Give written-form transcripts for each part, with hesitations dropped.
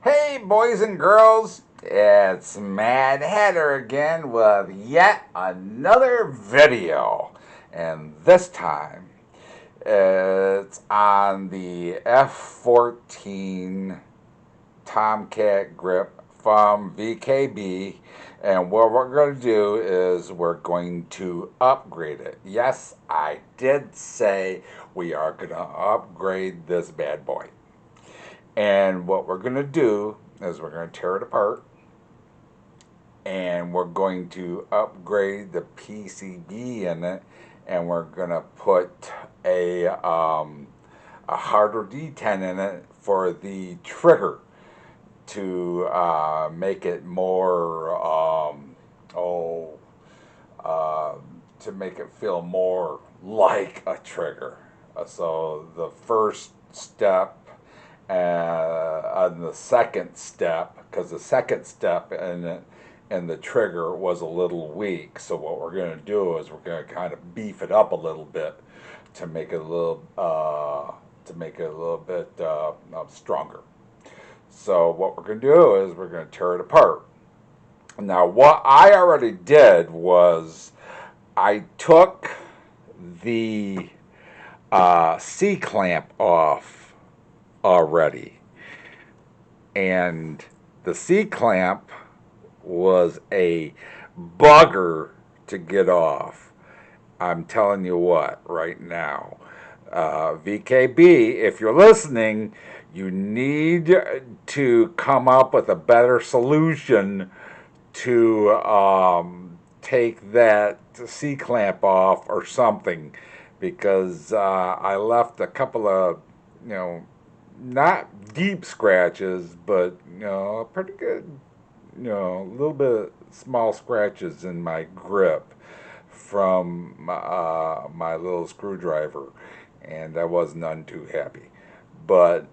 Hey boys and girls, it's Mad Hatter again with yet another video. And this time it's on the F-14 Tomcat Grip from VKB. And what we're going to do is we're going to upgrade it. Yes, I did say we are going to upgrade this bad boy. And what we're going to do is we're going to tear it apart and we're going to upgrade the PCB in it, and we're going to put a harder D10 in it for the trigger to make it more, to make it feel more like a trigger. So the first step on the second step, because the second step in the trigger was a little weak. So what we're going to do is we're going to kind of beef it up a little bit to make it a little bit stronger. So what we're going to do is we're going to tear it apart. Now what I already did was I took the C-clamp off already, and the C-clamp was a bugger to get off. I'm telling you what right now, VKB, if you're listening, you need to come up with a better solution to take that C-clamp off or something, because I left a couple of, not deep scratches, but, pretty good, a little bit small scratches in my grip from my little screwdriver, and I was none too happy. But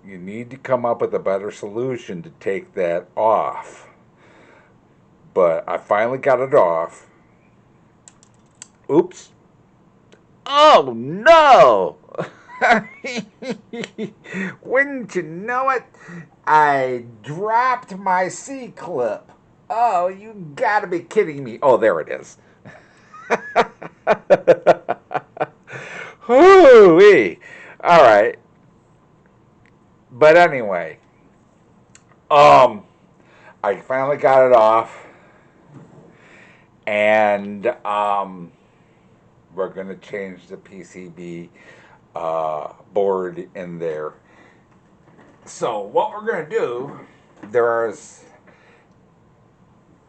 you need to come up with a better solution to take that off. But I finally got it off. Oops. Oh no! Wouldn't you know it? I dropped my C-clip. Oh, you gotta be kidding me. Oh, there it is. Hoo-wee. All right. But anyway, I finally got it off, and we're going to change the PCB board in there. So what we're going to do, there's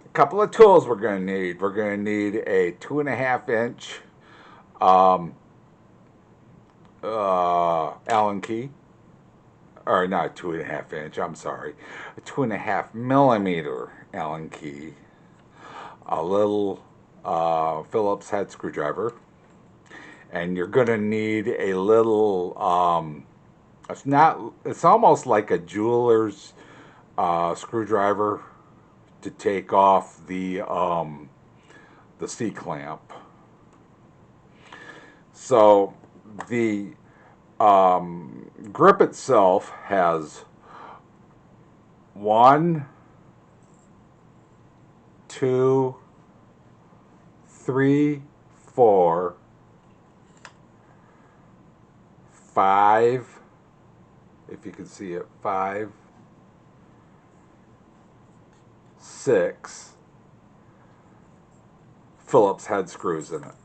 a couple of tools we're going to need. We're going to need a 2.5-inch Allen key, or not 2.5-inch, I'm sorry, a 2.5 millimeter Allen key, a little Phillips head screwdriver, and you're going to need a little, it's almost like a jeweler's screwdriver to take off the C-clamp. So the grip itself has 1, 2, 3, 4, 5, if you can see it, 5, 6 Phillips head screws in it.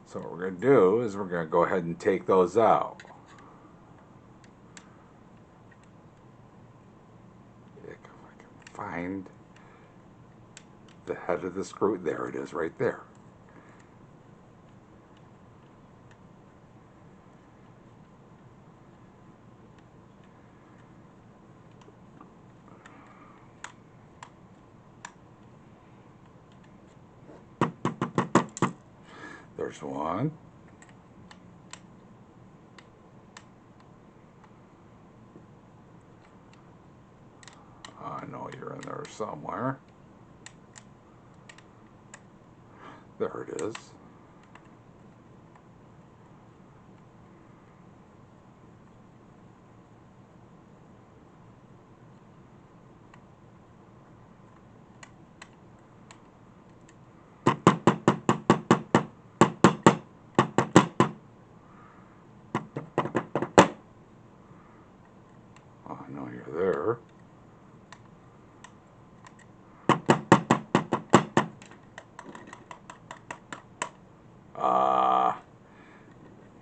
So what we're going to do is we're going to go ahead and take those out. If I can find the head of the screw, there it is right there. There's one. I know you're in there somewhere. There it is. I know you're there.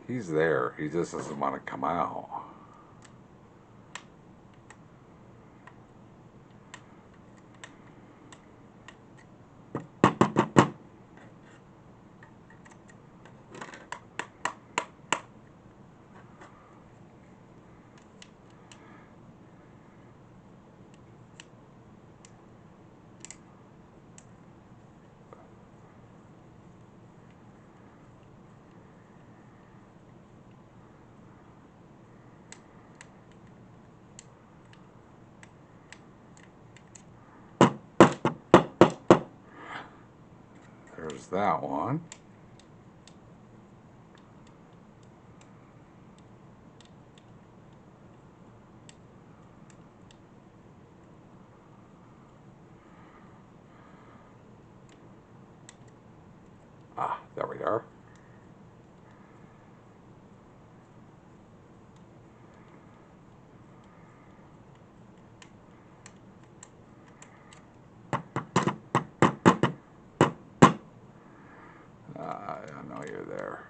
He's there. He just doesn't want to come out. There's that one. Ah, there we are. I know you're there.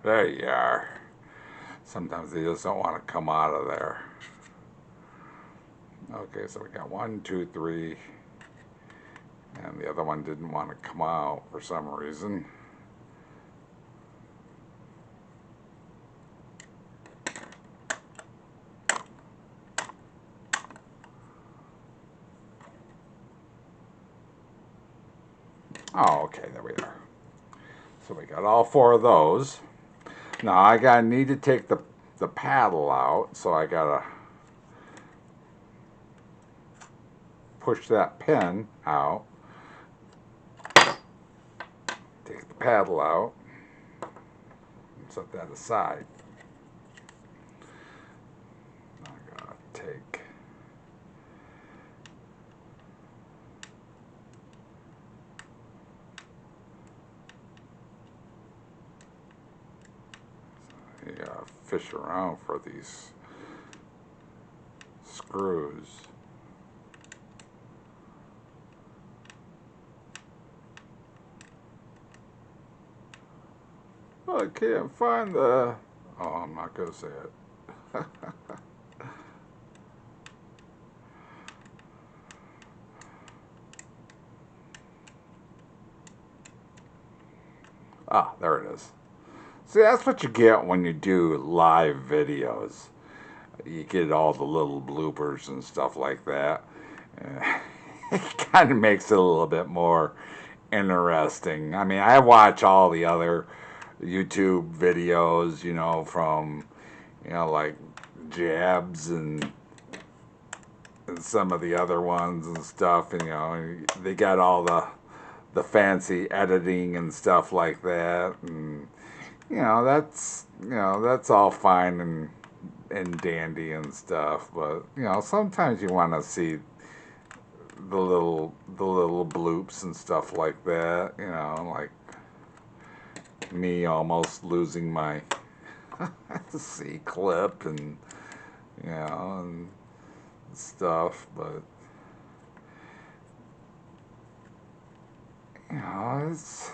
There you are. Sometimes they just don't want to come out of there. Okay, so we got 1, 2, 3, and the other one didn't want to come out for some reason. Oh, okay, there we are. So we got all 4 of those. Now I need to take the paddle out, so I gotta push that pin out, take the paddle out, and set that aside. I gotta take you gotta fish around for these screws. I can't find the... Oh, I'm not gonna say it. Ah, there it is. See, that's what you get when you do live videos. You get all the little bloopers and stuff like that. It kind of makes it a little bit more interesting. I mean, I watch all the other YouTube videos, you know, from, you know, like Jabs and some of the other ones and stuff, and, you know, they got all the fancy editing and stuff like that, and you know, that's all fine and dandy and stuff, but you know, sometimes you want to see the little bloops and stuff like that, you know, like me almost losing my C clip and you know and stuff, but you know, it's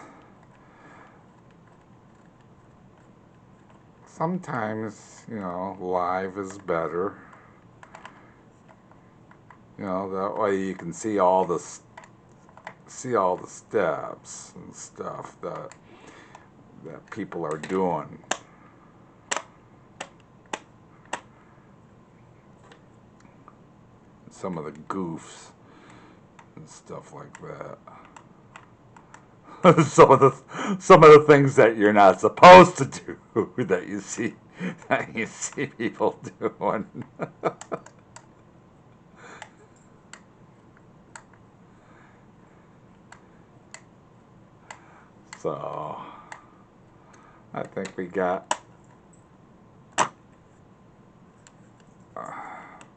sometimes, you know, live is better. You know, that way you can see all the steps and stuff that people are doing. Some of the goofs and stuff like that. some of the things that you're not supposed to do that you see people doing. So I think we got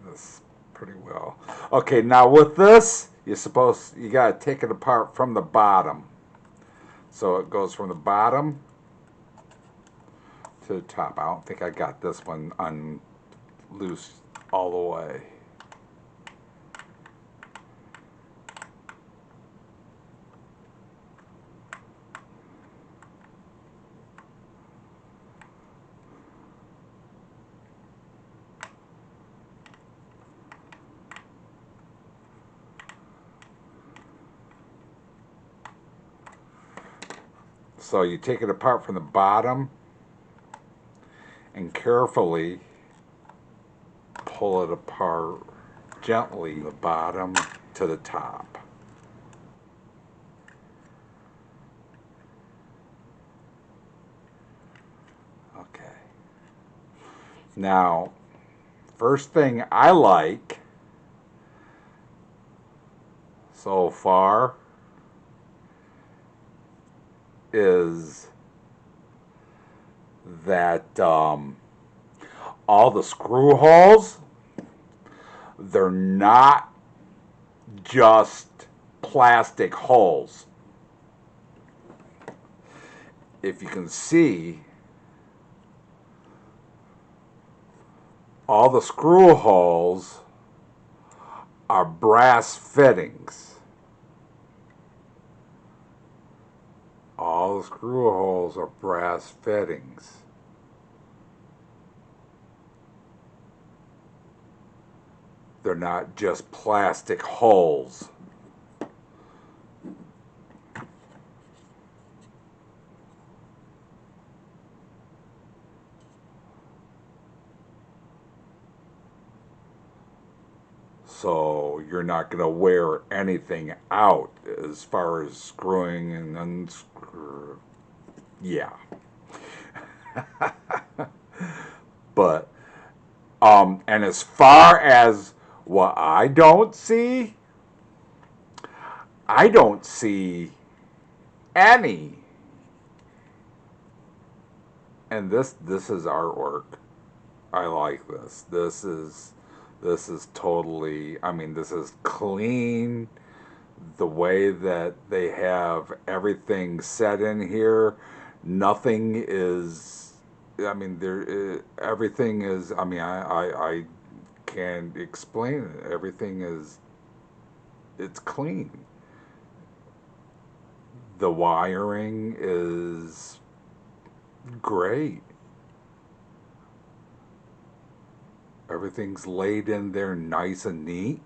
this pretty well. Okay, now with this, you gotta take it apart from the bottom. So it goes from the bottom to the top. I don't think I got this one loose all the way. So you take it apart from the bottom and carefully pull it apart gently, the bottom to the top. Okay. Now, first thing I like so far is that all the screw holes, they're not just plastic holes. If you can see, all the screw holes are brass fittings. All the screw holes are brass fittings. They're not just plastic holes. So you're not going to wear anything out as far as screwing and unscrew. Yeah. But, and as far as what I don't see any. And this is artwork. I like this. This is totally, I mean, this is clean. The way that they have everything set in here, nothing is, I mean, everything is, I mean, I can't explain it. Everything is, it's clean. The wiring is great. Everything's laid in there nice and neat.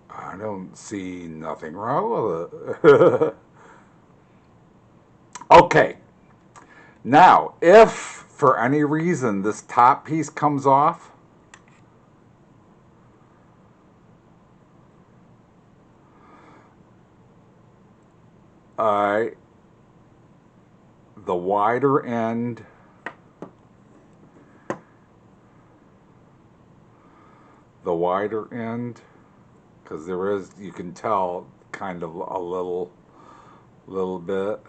I don't see nothing wrong with it. Okay. Now, if for any reason this top piece comes off, the wider end because there is, you can tell kind of a little bit,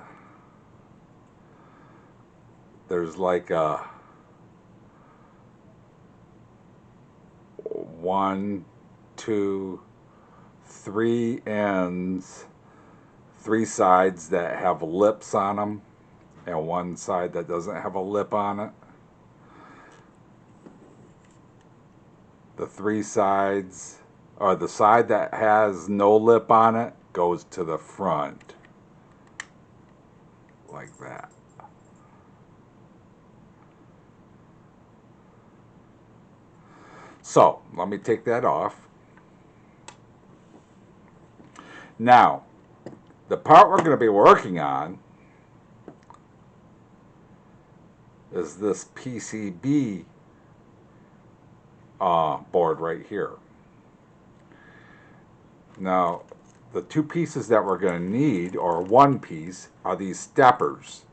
there's like a 1, 2, 3 ends, 3 sides that have lips on them, and 1 side that doesn't have a lip on it. The 3 sides, or the side that has no lip on it, goes to the front. Like that. So, let me take that off. Now, the part we're going to be working on is this PCB board right here. Now, the 2 pieces that we're going to need, or 1 piece, are these steppers.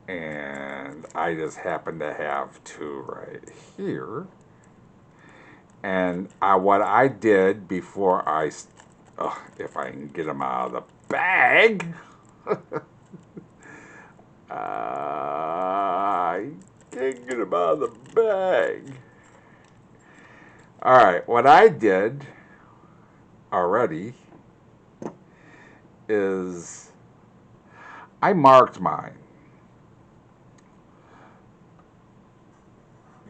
And I just happen to have 2 right here. And what I did before if I can get them out of the bag, can't get them out of the bag. Alright, what I did already is I marked mine.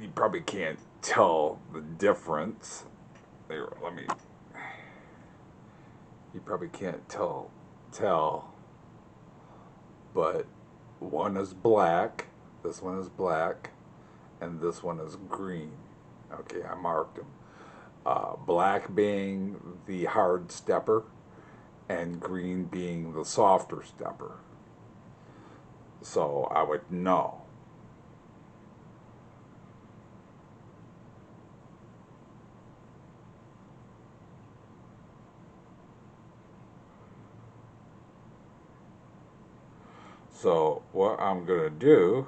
You probably can't tell the difference. There, let me. You probably can't tell, but one is black, this one is black, and this one is green. Okay, I marked them. Black being the hard stepper, and green being the softer stepper. So I would know. So what I'm going to do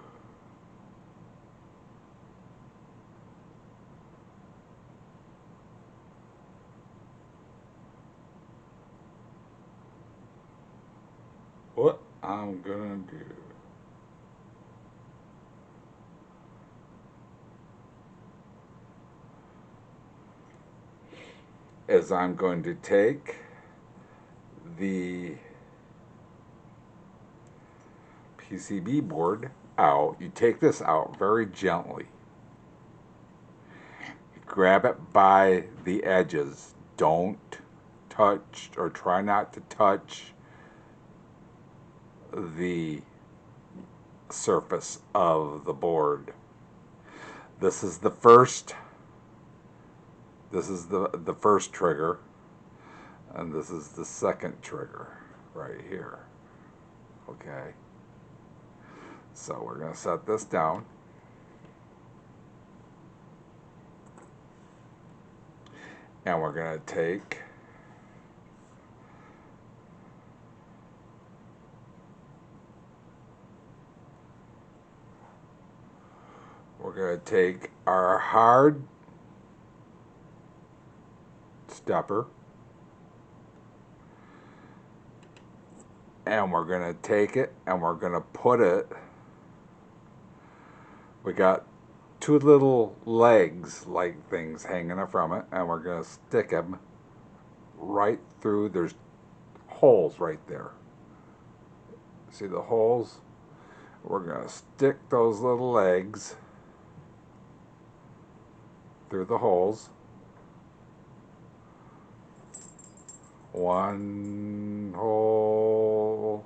is I'm going to take the PCB board out. You take this out very gently. You grab it by the edges. Don't touch, or try not to touch, the surface of the board. This is the first. This is the first trigger, and this is the second trigger right here. Okay. So we're going to set this down. And we're going to take our hard stepper, and we're going to take it and we're going to put it, we got two little legs like things hanging from it, and we're going to stick them right through. There's holes right there. See the holes? We're going to stick those little legs through the holes. One hole,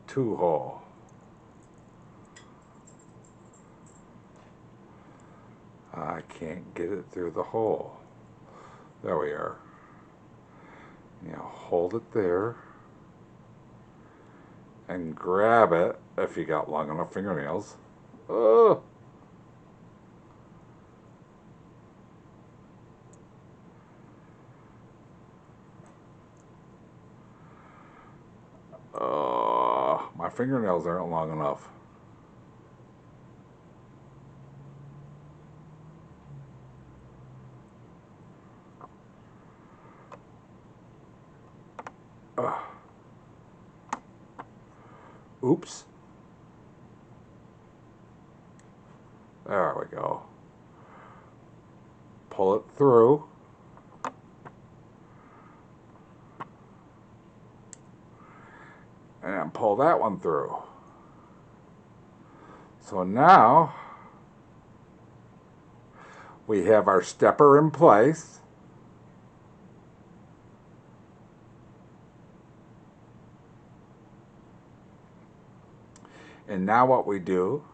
two hole. I can't get it through the hole. There we are. Now hold it there and grab it if you got long enough fingernails. Oh! My fingernails aren't long enough. Oops. There we go. Pull it through. And pull that one through. So now we have our stepper in place. And now what we do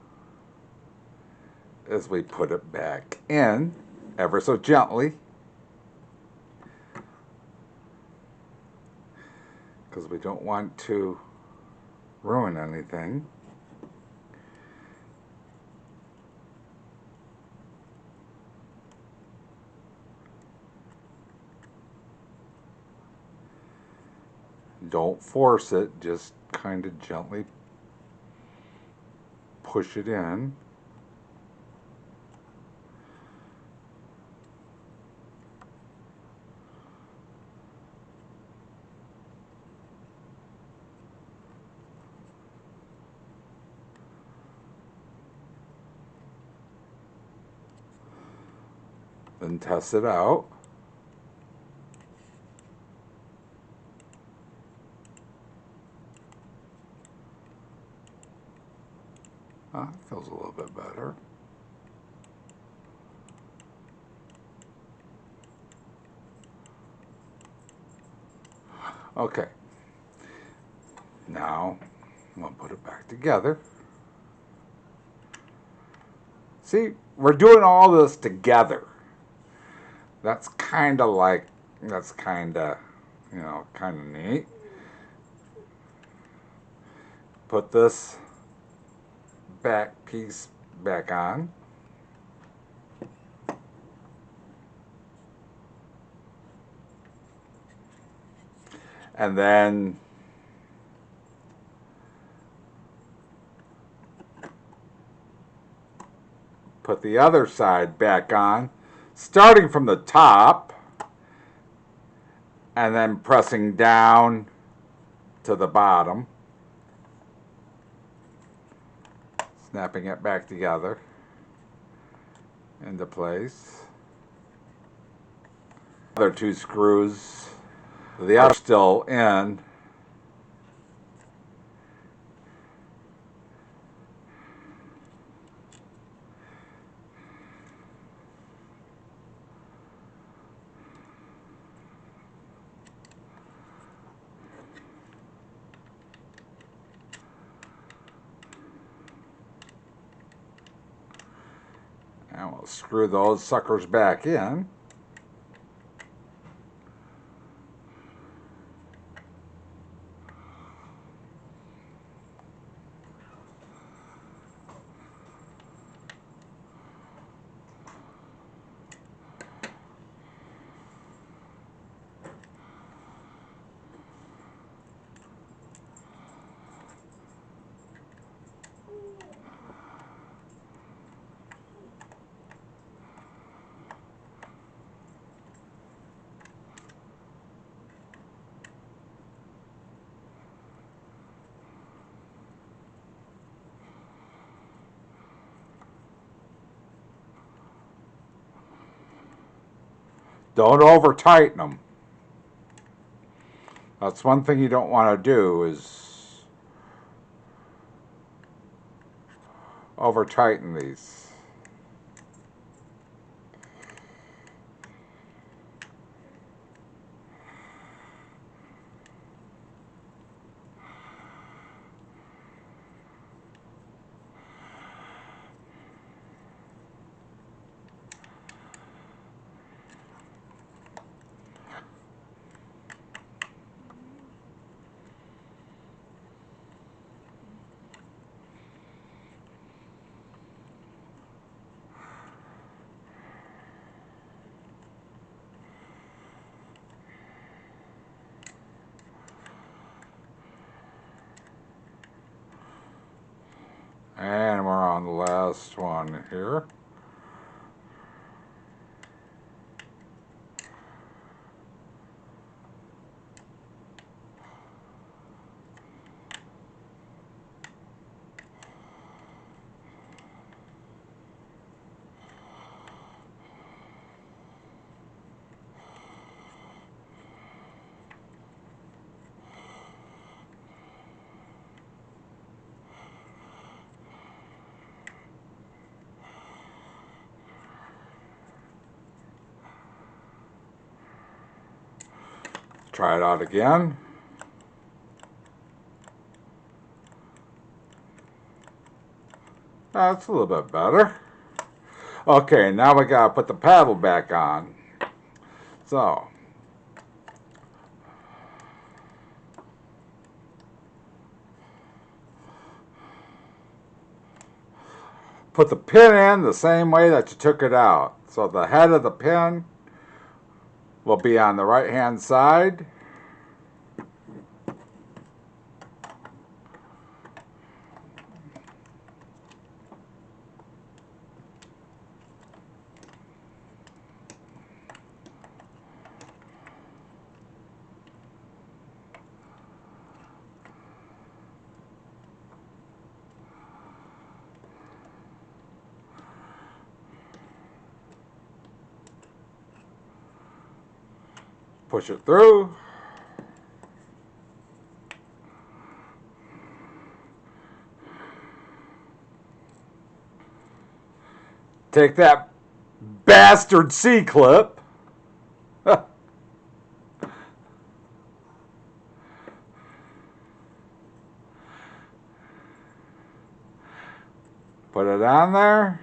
is we put it back in ever so gently, because we don't want to ruin anything. Don't force it, just kind of gently push it in. Then test it out. Feels a little bit better. Okay. Now, I'm going to put it back together. See, we're doing all this together. That's kind of neat. Put this back piece back on. And then put the other side back on, starting from the top and then pressing down to the bottom, snapping it back together into place. Other two screws, the other still in. And we'll screw those suckers back in. Don't over tighten them. That's one thing you don't want to do, is over tighten these. And we're on the last one here. Try it out again. That's a little bit better. Okay, now we gotta put the paddle back on. So, put the pin in the same way that you took it out. So the head of the pin will be on the right hand side. Push it through. Take that bastard C-clip. Put it on there.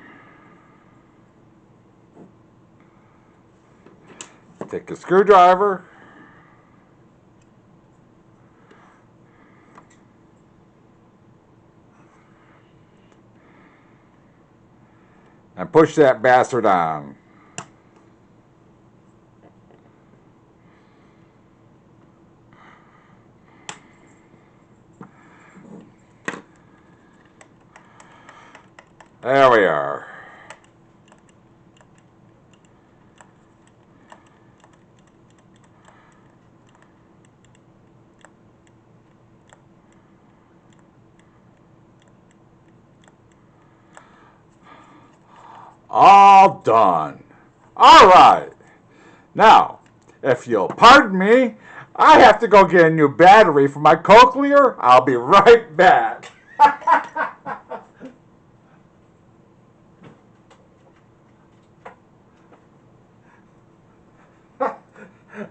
Take a screwdriver. And push that bastard on. There we are. All done. All right. Now, if you'll pardon me, I have to go get a new battery for my cochlear. I'll be right back.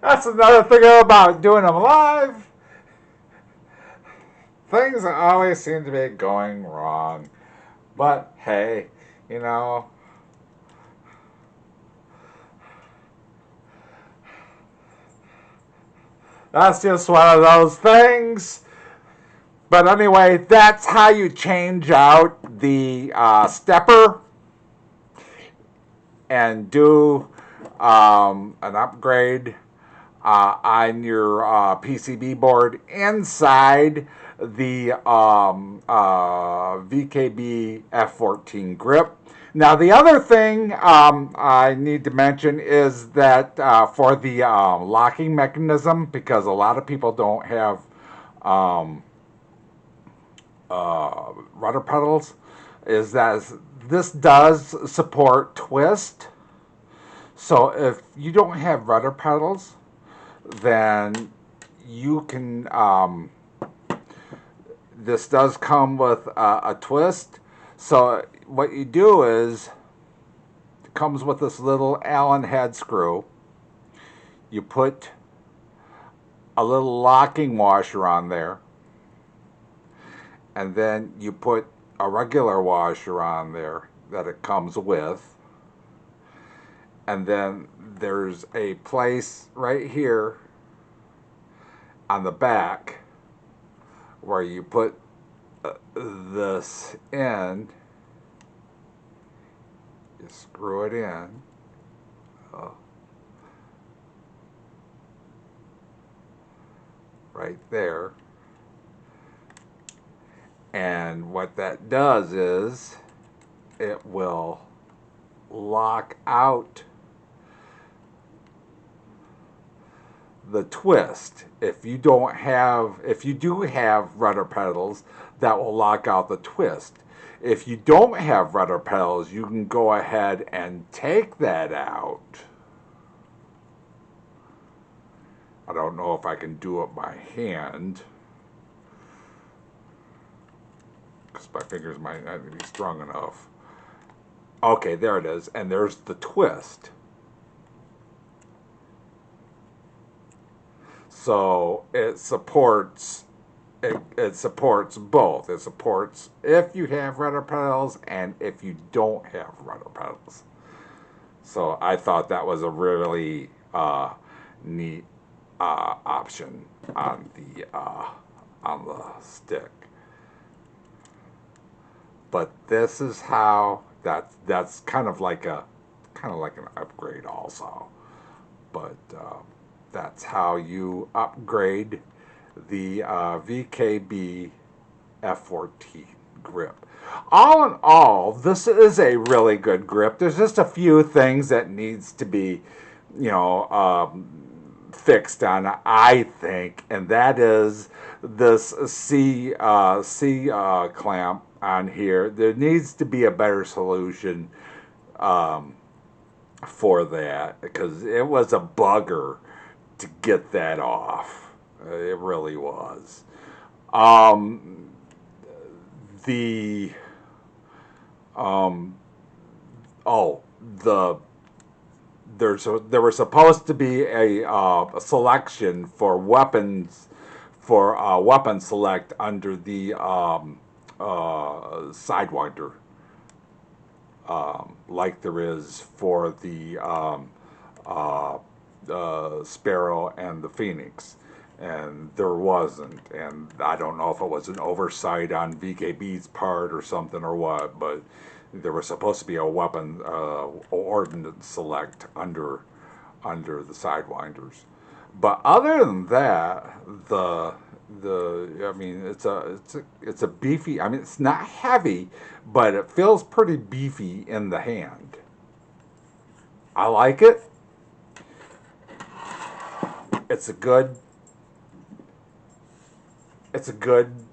That's another thing about doing them live. Things always seem to be going wrong. But hey, you know, that's just one of those things. But anyway, that's how you change out the stepper and do an upgrade on your PCB board inside the VKB F-14 Grip. Now, the other thing I need to mention is that for the locking mechanism, because a lot of people don't have rudder pedals, is that this does support twist. So if you don't have rudder pedals, then you can, this does come with a twist. So what you do is, it comes with this little Allen head screw. You put a little locking washer on there, and then you put a regular washer on there that it comes with. And then there's a place right here on the back where you put this in. You screw it in. Right there. And what that does is it will lock out the twist. If you do have rudder pedals, that will lock out the twist. If you don't have rudder pedals, you can go ahead and take that out. I don't know if I can do it by hand, because my fingers might not be strong enough. Okay, there it is, and there's the twist. So it supports it supports both. It supports if you have rudder pedals and if you don't have rudder pedals. So I thought that was a really neat option on the stick. But this is how that's kind of like an upgrade also. But that's how you upgrade the VKB F-14 grip. All in all, this is a really good grip. There's just a few things that needs to be, fixed on, I think, and that is this C clamp on here. There needs to be a better solution for that, because it was a bugger to get that off. It really was. Um, the oh the there was supposed to be a selection for weapons for weapon select under the Sidewinder, like there is for the Sparrow and the Phoenix, and there wasn't. And I don't know if it was an oversight on VKB's part or something or what, but there was supposed to be a weapon ordnance select under the Sidewinders. But other than that, I mean, it's a beefy. I mean, it's not heavy, but it feels pretty beefy in the hand. I like it. It's a good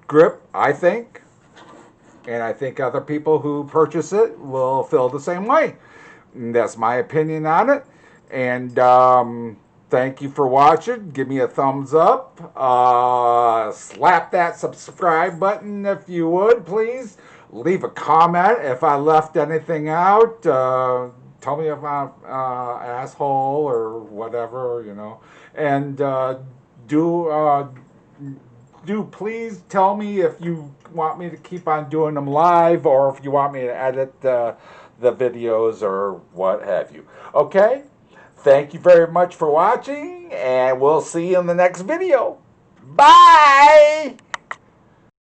grip, I think. And I think other people who purchase it will feel the same way. And that's my opinion on it. And thank you for watching. Give me a thumbs up. Slap that subscribe button if you would, please. Leave a comment if I left anything out. Tell me if I'm an asshole or whatever, you know. And do please tell me if you want me to keep on doing them live or if you want me to edit the videos or what have you. Okay? Thank you very much for watching, and we'll see you in the next video. Bye!